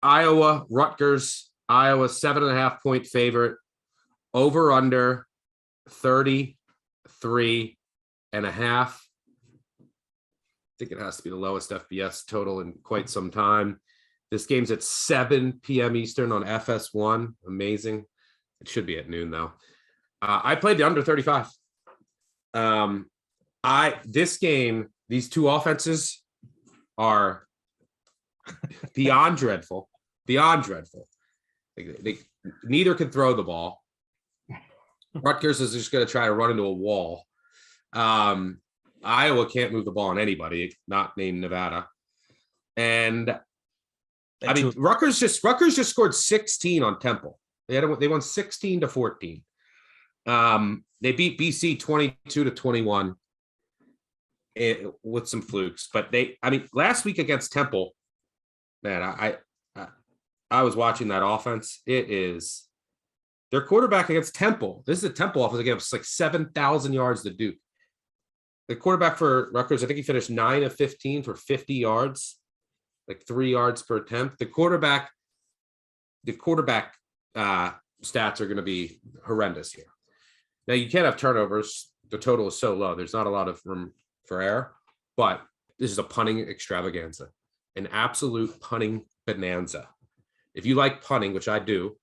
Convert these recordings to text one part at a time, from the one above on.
Iowa-Rutgers. Iowa 7.5-point favorite. Over under 33.5. I think it has to be the lowest FBS total in quite some time. This game's at 7 p.m. Eastern on FS1. Amazing. It should be at noon though. I played the under 35. This game, these two offenses are beyond dreadful. Beyond dreadful. They neither can throw the ball. Rutgers is just going to try to run into a wall. Iowa can't move the ball on anybody, not named Nevada. And I mean, Rutgers just scored 16 on Temple. They won 16-14. They beat BC 22-21 with some flukes. But last week against Temple, man, I was watching that offense. It is their quarterback against Temple. This is a Temple offense again. It's like 7,000 yards to Duke. The quarterback for Rutgers, I think he finished 9 of 15 for 50 yards, like 3 yards per attempt. The quarterback stats are going to be horrendous here. Now you can't have turnovers. The total is so low. There's not a lot of room for error, but this is a punting extravaganza, an absolute punting bonanza. If you like punting, which I do,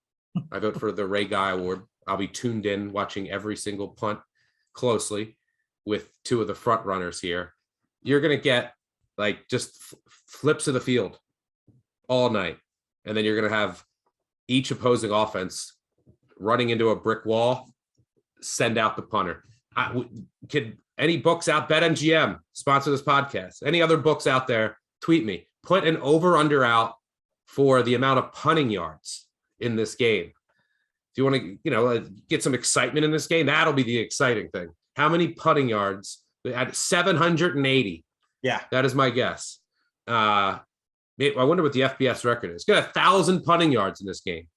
I vote for the Ray Guy Award. I'll be tuned in watching every single punt closely with two of the front runners here. You're going to get like just flips of the field all night. And then you're going to have each opposing offense running into a brick wall, send out the punter. Any books out? BetMGM sponsor this podcast. Any other books out there? Tweet me. Put an over/under out for the amount of punting yards in this game. If you want to, get some excitement in this game, that'll be the exciting thing. How many punting yards? At 780. Yeah, that is my guess. I wonder what the FBS record is. Got 1,000 punting yards in this game.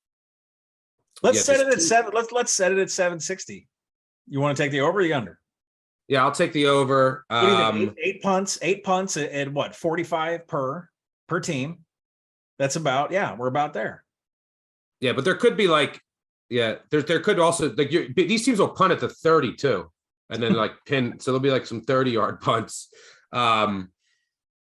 Let's set it at 7. Let's set it at 760. You want to take the over or the under? Yeah, I'll take the over. Eight punts at what, 45 per team. That's about, we're about there. Yeah, but there could be there could also these teams will punt at the 30 too, and then pin. So there'll be some 30-yard punts. It'll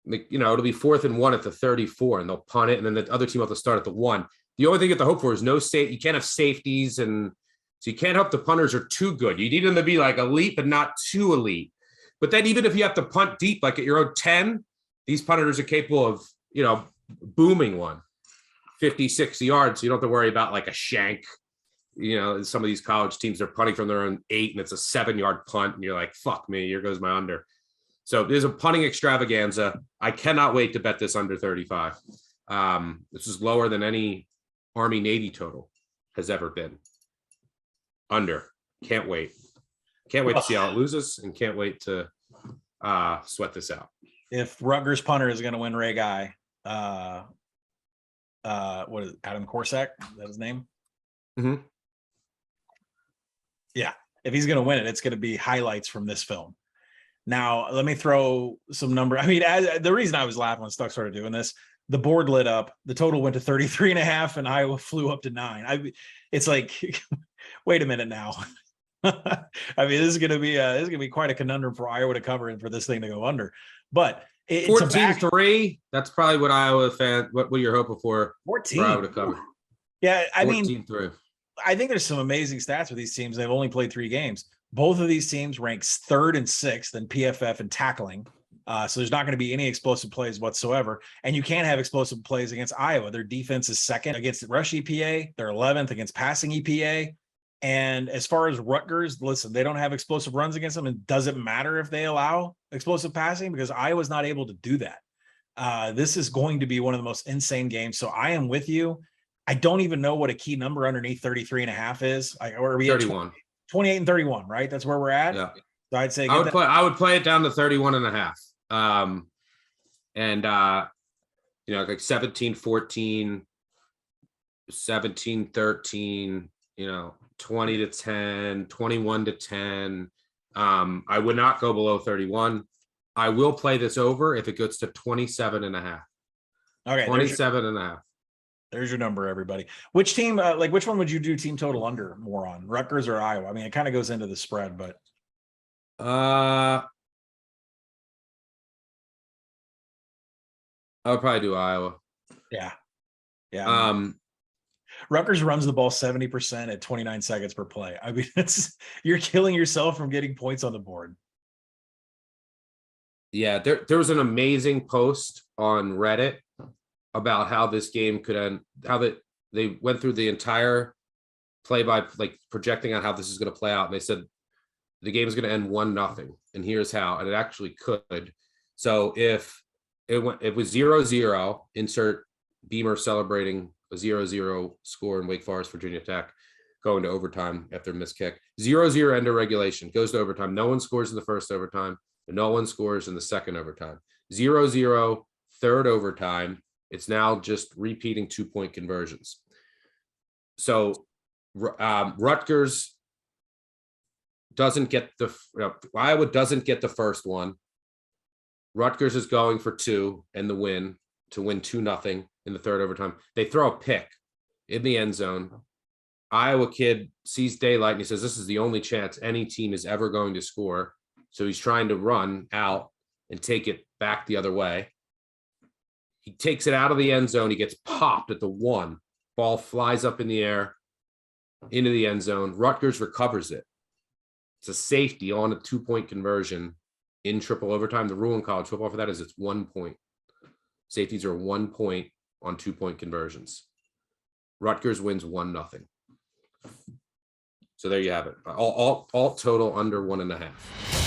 be 4th and 1 at the 34, and they'll punt it, and then the other team will have to start at the 1. The only thing you have to hope for is no safety. You can't have safeties, and so you can't hope the punters are too good. You need them to be elite, but not too elite. But then even if you have to punt deep, at your own 10, these punters are capable of booming one 50, 60 yards. So you don't have to worry about a shank. Some of these college teams are punting from their own 8, and it's a 7-yard punt, and you're like, fuck me, here goes my under. So there's a punting extravaganza. I cannot wait to bet this under 35. This is lower than any Army-Navy total has ever been. Under. Can't wait. Can't wait to see how it loses, and can't wait to sweat this out. If Rutgers punter is going to win Ray Guy, what is it, Adam Korsak? Is that his name? Mm-hmm. Yeah. If he's going to win it, it's going to be highlights from this film. Now, let me throw some number. I mean, the reason I was laughing when Stuck started doing this, the board lit up. The total went to 33.5, and Iowa flew up to 9. It's like, wait a minute now. I mean, this is going to be quite a conundrum for Iowa to cover and for this thing to go under. But 14-3. That's probably what Iowa fan. What you're hoping for? 14 for Iowa to cover. Yeah, I mean, 14-3. I think there's some amazing stats with these teams. They've only played 3 games. Both of these teams ranks 3rd and 6th in PFF and tackling. So there's not going to be any explosive plays whatsoever. And you can't have explosive plays against Iowa. Their defense is 2nd against rush EPA. They're 11th against passing EPA. And as far as Rutgers, listen, they don't have explosive runs against them. And does it matter if they allow explosive passing? Because Iowa's not able to do that. This is going to be one of the most insane games. So I am with you. I don't even know what a key number underneath 33.5 is. Or are we 31? 28 and 31, right? That's where we're at. Yeah. So I'd say I would play it down to 31.5. And 17-14, 17-13, 20-10, 21-10. I would not go below 31. I will play this over if it goes to 27.5. Okay. 27.5. There's your number, everybody. Which team, which one would you do team total under more on, Rutgers or Iowa? I mean, it kind of goes into the spread, but I would probably do Iowa. yeah. Yeah. Rutgers runs the ball 70% at 29 seconds per play. I mean, you're killing yourself from getting points on the board. Yeah, there was an amazing post on Reddit about how this game could end, how they went through the entire play by like projecting out how this is going to play out. And they said the game is going to end 1-0. And here's how, and it actually could. So if it was 0-0, insert Beamer celebrating a 0-0 score in Wake Forest, Virginia Tech, going to overtime after a missed kick. 0-0 end of regulation, goes to overtime. No one scores in the first overtime. And no one scores in the second overtime. 0-0, third overtime. It's now just repeating 2-point conversions. So Rutgers doesn't get Iowa doesn't get the first one. Rutgers is going for 2 and the win to win 2-0 in the third overtime. They throw a pick in the end zone. Iowa kid sees daylight and he says, this is the only chance any team is ever going to score. So he's trying to run out and take it back the other way. He takes it out of the end zone. He gets popped at the 1. Ball flies up in the air into the end zone. Rutgers recovers it. It's a safety on a 2-point conversion in triple overtime. The rule in college football for that is it's 1 point. Safeties are 1 point on 2-point conversions. Rutgers wins 1-0. So there you have it. All total under 1.5.